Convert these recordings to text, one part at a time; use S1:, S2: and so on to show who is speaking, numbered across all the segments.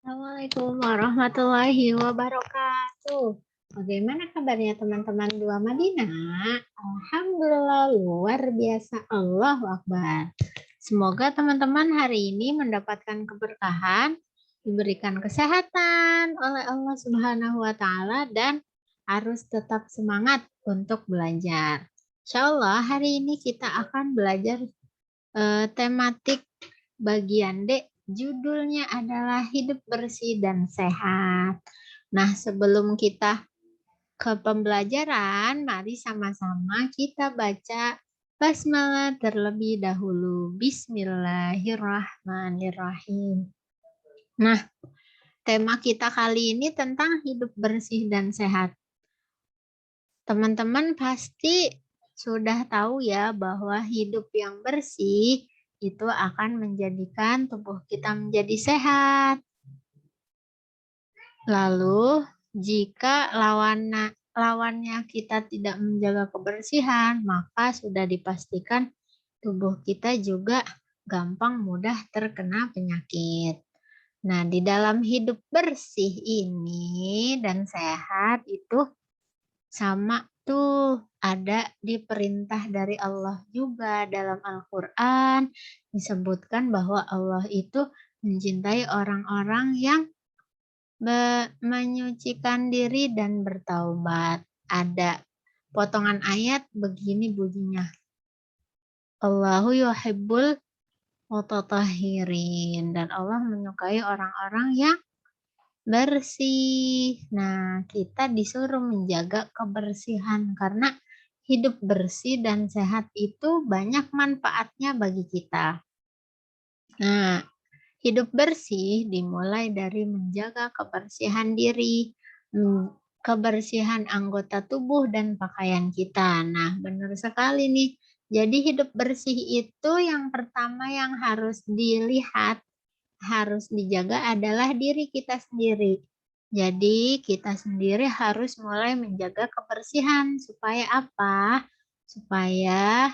S1: Assalamualaikum warahmatullahi wabarakatuh. Bagaimana kabarnya teman-teman dua Madinah? Alhamdulillah luar biasa. Allahu Akbar. Semoga teman-teman hari ini mendapatkan keberkahan, diberikan kesehatan oleh Allah Subhanahu wa taala dan harus tetap semangat untuk belajar. Insya Allah hari ini kita akan belajar tematik bagian D, judulnya adalah hidup bersih dan sehat. Nah, sebelum kita ke pembelajaran, mari sama-sama kita baca basmalah terlebih dahulu. Bismillahirrahmanirrahim. Nah, tema kita kali ini tentang hidup bersih dan sehat. Teman-teman pasti sudah tahu ya bahwa hidup yang bersih itu akan menjadikan tubuh kita menjadi sehat. Lalu, jika lawannya kita tidak menjaga kebersihan, maka sudah dipastikan tubuh kita juga gampang mudah terkena penyakit. Nah, di dalam hidup bersih ini dan sehat itu sama tuh ada di perintah dari Allah juga dalam Al-Quran disebutkan bahwa Allah itu mencintai orang-orang yang menyucikan diri dan bertaubat. Ada potongan ayat begini bunyinya. Allahu yuhibbul mutatahhirin, dan Allah menyukai orang-orang yang bersih. Nah, kita disuruh menjaga kebersihan karena hidup bersih dan sehat itu banyak manfaatnya bagi kita. Nah, hidup bersih dimulai dari menjaga kebersihan diri, kebersihan anggota tubuh dan pakaian kita. Nah, benar sekali nih. Jadi hidup bersih itu yang pertama yang harus dilihat, harus dijaga adalah diri kita sendiri. Jadi kita sendiri harus mulai menjaga kebersihan supaya apa? Supaya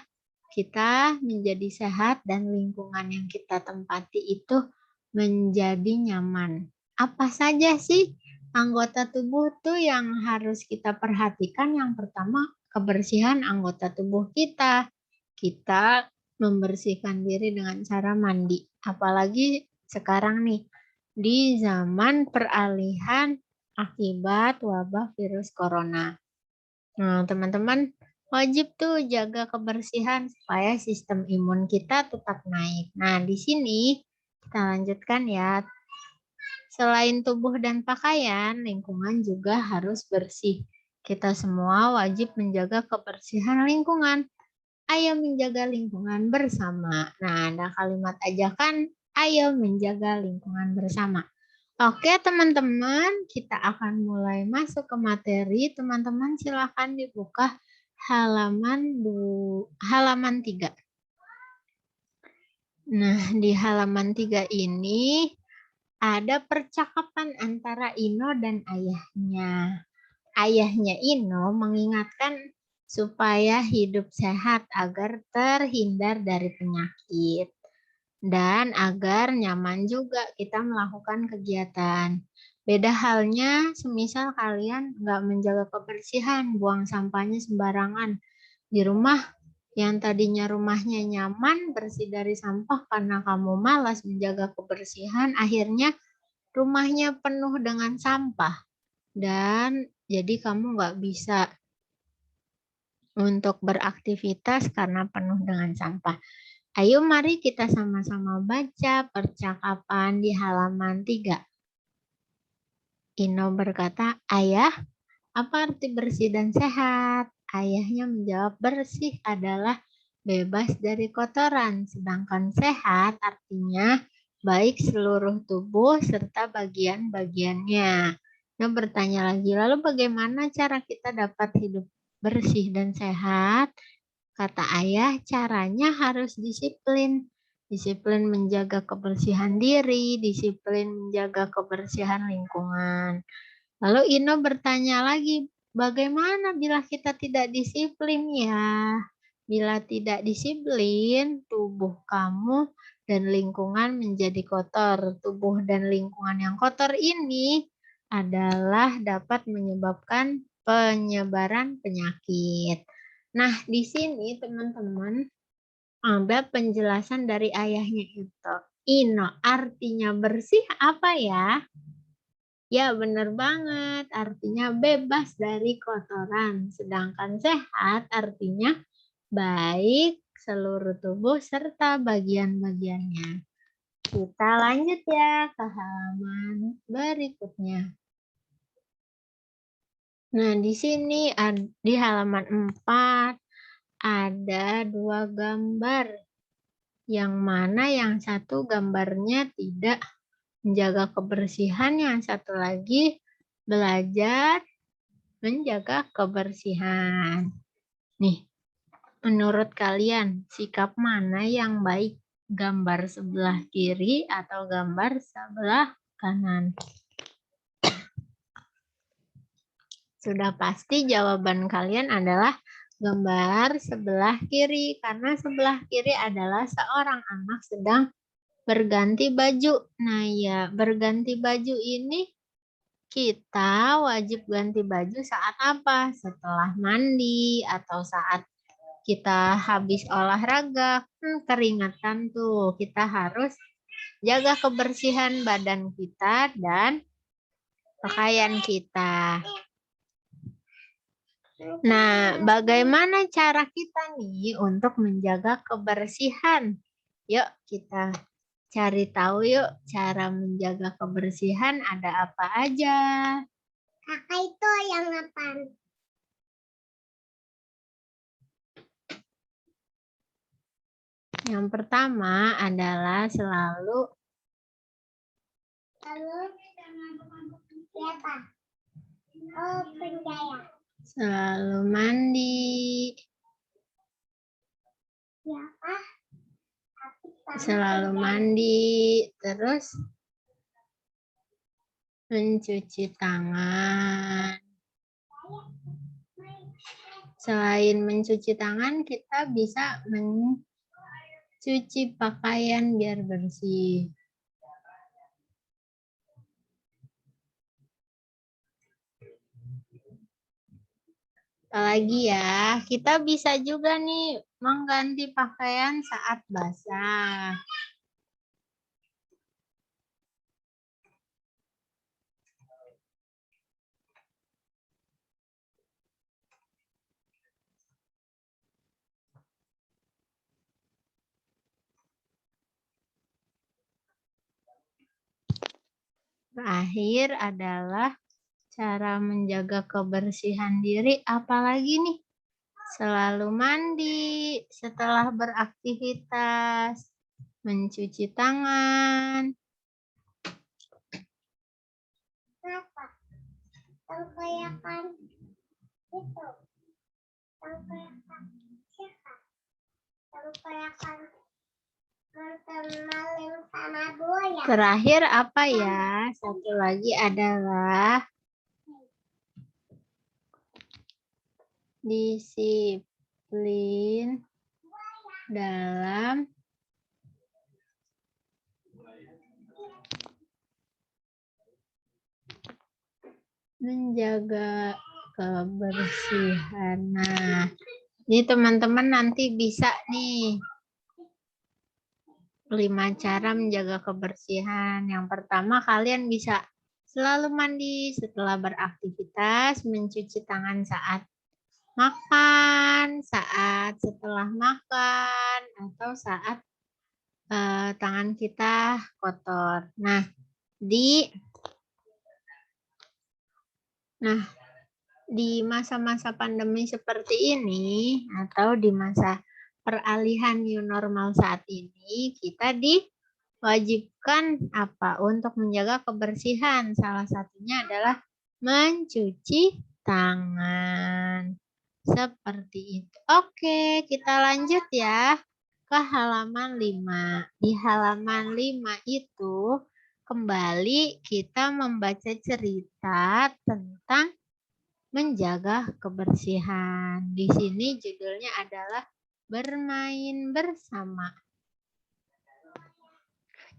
S1: kita menjadi sehat dan lingkungan yang kita tempati itu menjadi nyaman. Apa saja sih anggota tubuh tuh yang harus kita perhatikan? Yang pertama, kebersihan anggota tubuh kita. Kita membersihkan diri dengan cara mandi. Apalagi sekarang nih, di zaman peralihan akibat wabah virus corona. Nah, teman-teman wajib tuh jaga kebersihan supaya sistem imun kita tetap naik. Nah, di sini kita lanjutkan ya. Selain tubuh dan pakaian, lingkungan juga harus bersih. Kita semua wajib menjaga kebersihan lingkungan. Ayo menjaga lingkungan bersama. Nah, ada kalimat ajakan, ayo menjaga lingkungan bersama. Oke, teman-teman, kita akan mulai masuk ke materi. Teman-teman silakan dibuka halaman 3. Nah, di halaman 3 ini ada percakapan antara Ino dan ayahnya. Ayahnya Ino mengingatkan supaya hidup sehat agar terhindar dari penyakit dan agar nyaman juga kita melakukan kegiatan. Beda halnya semisal kalian nggak menjaga kebersihan, buang sampahnya sembarangan. Di rumah yang tadinya rumahnya nyaman, bersih dari sampah karena kamu malas menjaga kebersihan, akhirnya rumahnya penuh dengan sampah. Dan jadi kamu nggak bisa untuk beraktivitas karena penuh dengan sampah. Ayo mari kita sama-sama baca percakapan di halaman 3. Ino berkata, "Ayah, apa arti bersih dan sehat?" Ayahnya menjawab, bersih adalah bebas dari kotoran, sedangkan sehat artinya baik seluruh tubuh serta bagian-bagiannya. Nah, bertanya lagi, lalu bagaimana cara kita dapat hidup bersih dan sehat? Kata ayah, caranya harus disiplin. Disiplin menjaga kebersihan diri, disiplin menjaga kebersihan lingkungan. Lalu Ino bertanya lagi, bagaimana bila kita tidak disiplin ya? Bila tidak disiplin, tubuh kamu dan lingkungan menjadi kotor. Tubuh dan lingkungan yang kotor ini adalah dapat menyebabkan penyebaran penyakit. Nah, di sini teman-teman ada penjelasan dari ayahnya itu. Ino, artinya bersih apa ya? Ya, benar banget. Artinya bebas dari kotoran. Sedangkan sehat artinya baik seluruh tubuh serta bagian-bagiannya. Kita lanjut ya ke halaman berikutnya. Nah, di sini di halaman 4 ada 2 gambar. Yang mana yang satu gambarnya tidak menjaga kebersihan, yang satu lagi belajar menjaga kebersihan. Nih, menurut kalian sikap mana yang baik? Gambar sebelah kiri atau gambar sebelah kanan? Sudah pasti jawaban kalian adalah gambar sebelah kiri, karena sebelah kiri adalah seorang anak sedang berganti baju. Nah ya, berganti baju ini kita wajib ganti baju saat apa? Setelah mandi atau saat kita habis olahraga. Keringatan tuh, kita harus jaga kebersihan badan kita dan pakaian kita. Nah, bagaimana cara kita nih untuk menjaga kebersihan? Yuk kita cari tahu yuk cara menjaga kebersihan ada apa aja. Kakak itu yang apa? Yang pertama adalah selalu selalu mandi. Selalu mandi, terus mencuci tangan. Selain mencuci tangan, kita bisa mencuci pakaian biar bersih. Apalagi ya, kita bisa juga nih mengganti pakaian saat basah. Terakhir adalah cara menjaga kebersihan diri, apalagi nih? Selalu mandi setelah beraktivitas, mencuci tangan. Kenapa? Tengkoyakan itu. Tengkoyakan siapa? Tengkoyakan sama buaya. Terakhir apa ya? Satu lagi adalah disiplin dalam menjaga kebersihan. Nah, ini teman-teman nanti bisa nih 5 cara menjaga kebersihan. Yang pertama, kalian bisa selalu mandi setelah beraktivitas, mencuci tangan saat makan, saat setelah makan, atau saat tangan kita kotor. Nah, di masa-masa pandemi seperti ini, atau di masa peralihan new normal saat ini, kita diwajibkan apa? Untuk menjaga kebersihan. Salah satunya adalah mencuci tangan. Seperti itu. Oke, kita lanjut ya ke halaman 5. Di halaman 5 itu kembali kita membaca cerita tentang menjaga kebersihan. Di sini judulnya adalah bermain bersama.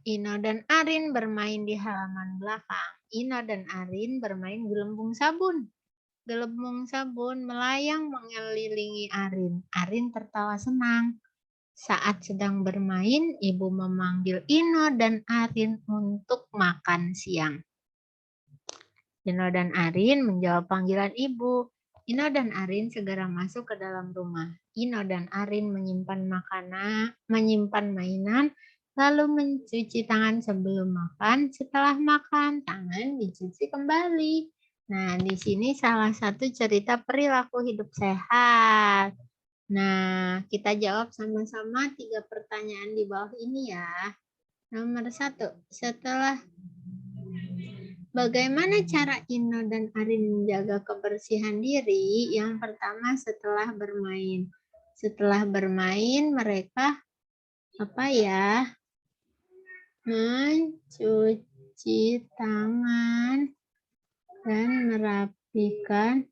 S1: Ino dan Arin bermain di halaman belakang. Ino dan Arin bermain gelembung sabun. Gelembung sabun melayang mengelilingi Arin. Arin tertawa senang. Saat sedang bermain, ibu memanggil Ino dan Arin untuk makan siang. Ino dan Arin menjawab panggilan ibu. Ino dan Arin segera masuk ke dalam rumah. Ino dan Arin menyimpan mainan, lalu mencuci tangan sebelum makan. Setelah makan, tangan dicuci kembali. Nah, di sini salah satu cerita perilaku hidup sehat. Nah, kita jawab sama-sama 3 pertanyaan di bawah ini ya. Nomor 1, bagaimana cara Ino dan Arin menjaga kebersihan diri? Yang pertama, setelah bermain. Setelah bermain, mereka mencuci tangan dan merapikan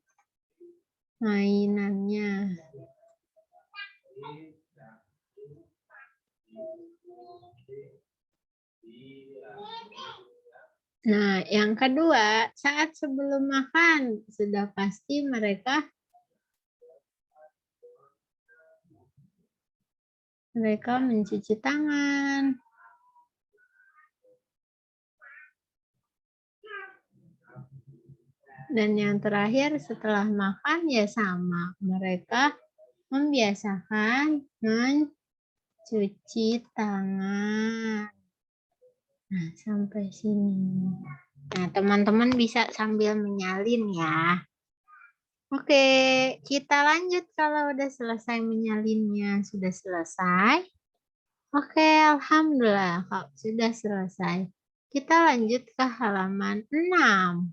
S1: mainannya. Nah, yang kedua, saat sebelum makan, sudah pasti mereka mencuci tangan. Dan yang terakhir, setelah makan ya sama, mereka membiasakan mencuci tangan. Nah, sampai sini. Nah, teman-teman bisa sambil menyalin ya. Oke, kita lanjut kalau udah selesai menyalinnya. Sudah selesai? Oke, alhamdulillah kalau sudah selesai. Kita lanjut ke halaman 6.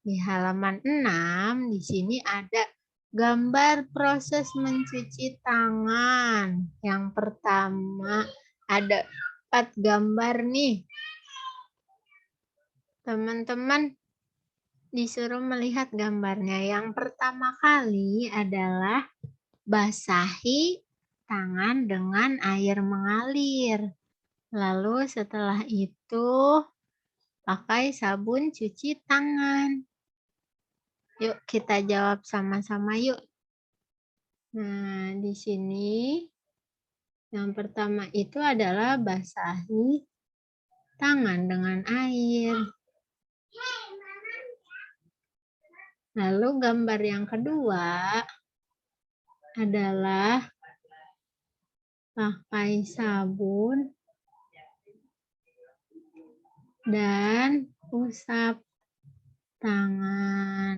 S1: Di halaman 6, di sini ada gambar proses mencuci tangan. Yang pertama ada 4 gambar nih. Teman-teman disuruh melihat gambarnya. Yang pertama kali adalah basahi tangan dengan air mengalir. Lalu setelah itu pakai sabun cuci tangan. Yuk kita jawab sama-sama yuk. Nah, di sini yang pertama itu adalah basahi tangan dengan air. Lalu gambar yang kedua adalah pakai sabun dan usap tangan.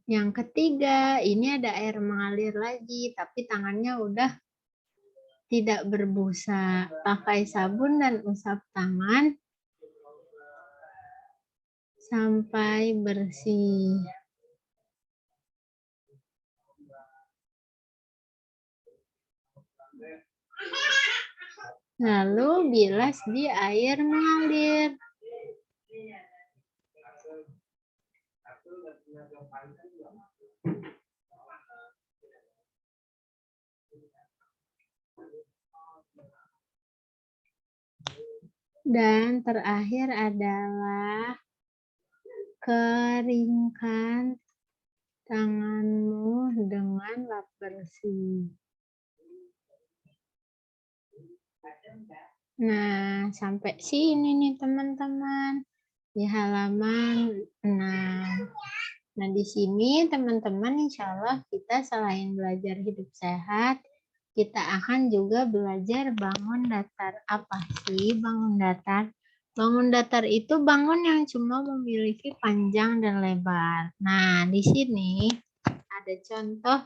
S1: Yang ketiga, ini ada air mengalir lagi, tapi tangannya udah tidak berbusa. Pakai sabun dan usap tangan sampai bersih. Lalu bilas di air mengalir. Dan terakhir adalah keringkan tanganmu dengan lap bersih. Nah, sampai sini nih teman-teman di halaman 6. Nah, di sini teman-teman insya Allah kita selain belajar hidup sehat, kita akan juga belajar bangun datar. Apa sih bangun datar? Bangun datar itu bangun yang cuma memiliki panjang dan lebar. Nah, di sini ada contoh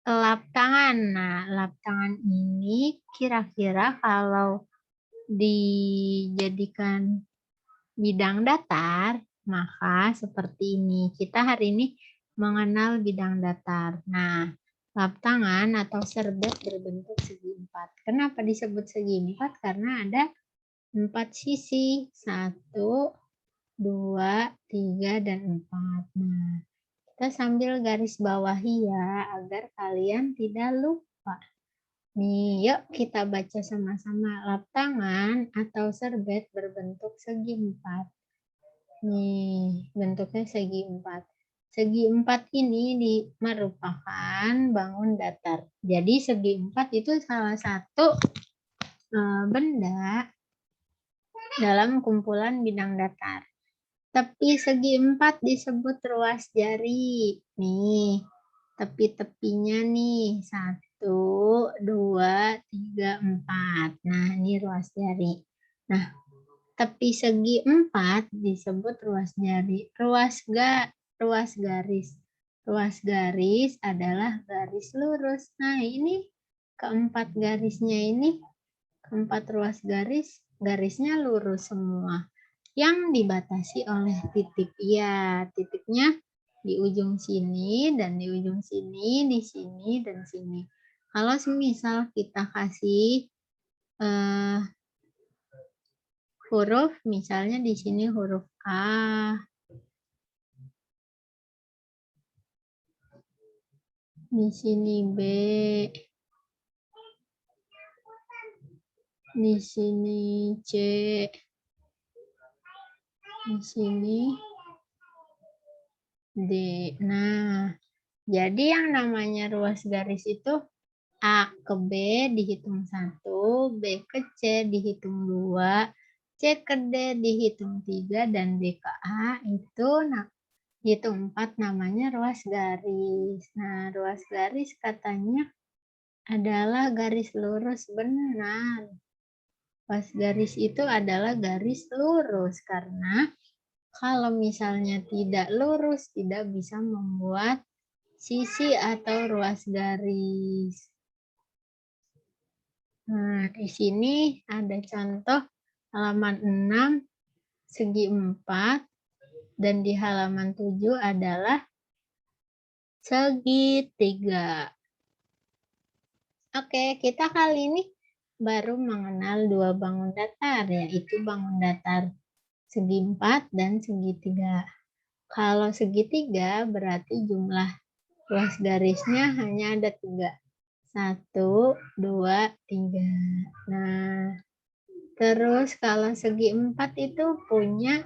S1: lap tangan. Nah, lap tangan ini kira-kira kalau dijadikan bidang datar, maka seperti ini. Kita hari ini mengenal bidang datar. Nah, lap tangan atau serbet berbentuk segi empat. Kenapa disebut segi empat? Karena ada 4 sisi. 1, 2, 3, dan 4. Nah, kita sambil garis bawahi ya, agar kalian tidak lupa. Nih, yuk kita baca sama-sama. Lap tangan atau serbet berbentuk segi empat. Nih, bentuknya segi empat. Segi empat ini merupakan bangun datar. Jadi segi empat itu salah satu benda dalam kumpulan bidang datar. Tepi segi empat disebut ruas jari. Nih, tepi-tepinya nih. 1, 2, 3, 4. Nah, ini ruas jari. Nah, tepi segi empat disebut ruas jari. Ruas garis. Ruas garis adalah garis lurus. Nah, ini keempat garisnya ini, keempat ruas garisnya lurus semua. Yang dibatasi oleh titik. Ya, titiknya di ujung sini dan di ujung sini, di sini dan sini. Kalau semisal kita kasih huruf, misalnya di sini huruf A, di sini B, di sini C, di sini D. Nah, jadi yang namanya ruas garis itu A ke B dihitung 1, B ke C dihitung 2, C ke D dihitung 3, dan D ke A itu hitung 4 namanya ruas garis. Nah, ruas garis katanya adalah garis lurus, benar. Ruas garis itu adalah garis lurus karena kalau misalnya tidak lurus tidak bisa membuat sisi atau ruas garis. Nah, di sini ada contoh halaman 6 segi 4 dan di halaman 7 adalah segitiga. Oke, kita kali ini baru mengenal dua bangun datar, yaitu bangun datar segi 4 dan segitiga. Kalau segitiga berarti jumlah ruas garisnya hanya ada 3. 1, 2, 3. Nah, terus kalau segi 4 itu punya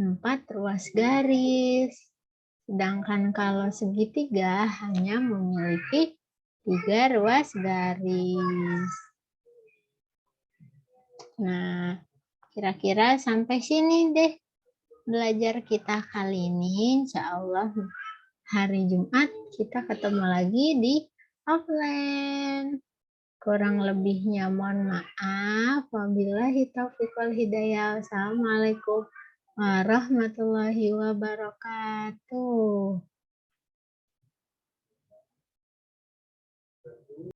S1: 4 ruas garis. Sedangkan kalau segitiga hanya memiliki 3 ruas garis. Nah, kira-kira sampai sini deh belajar kita kali ini. Insya Allah hari Jumat kita ketemu lagi di offline. Kurang lebihnya mohon maaf. Wabillahi taufiq wal hidayah. Assalamualaikum warahmatullahi wabarakatuh.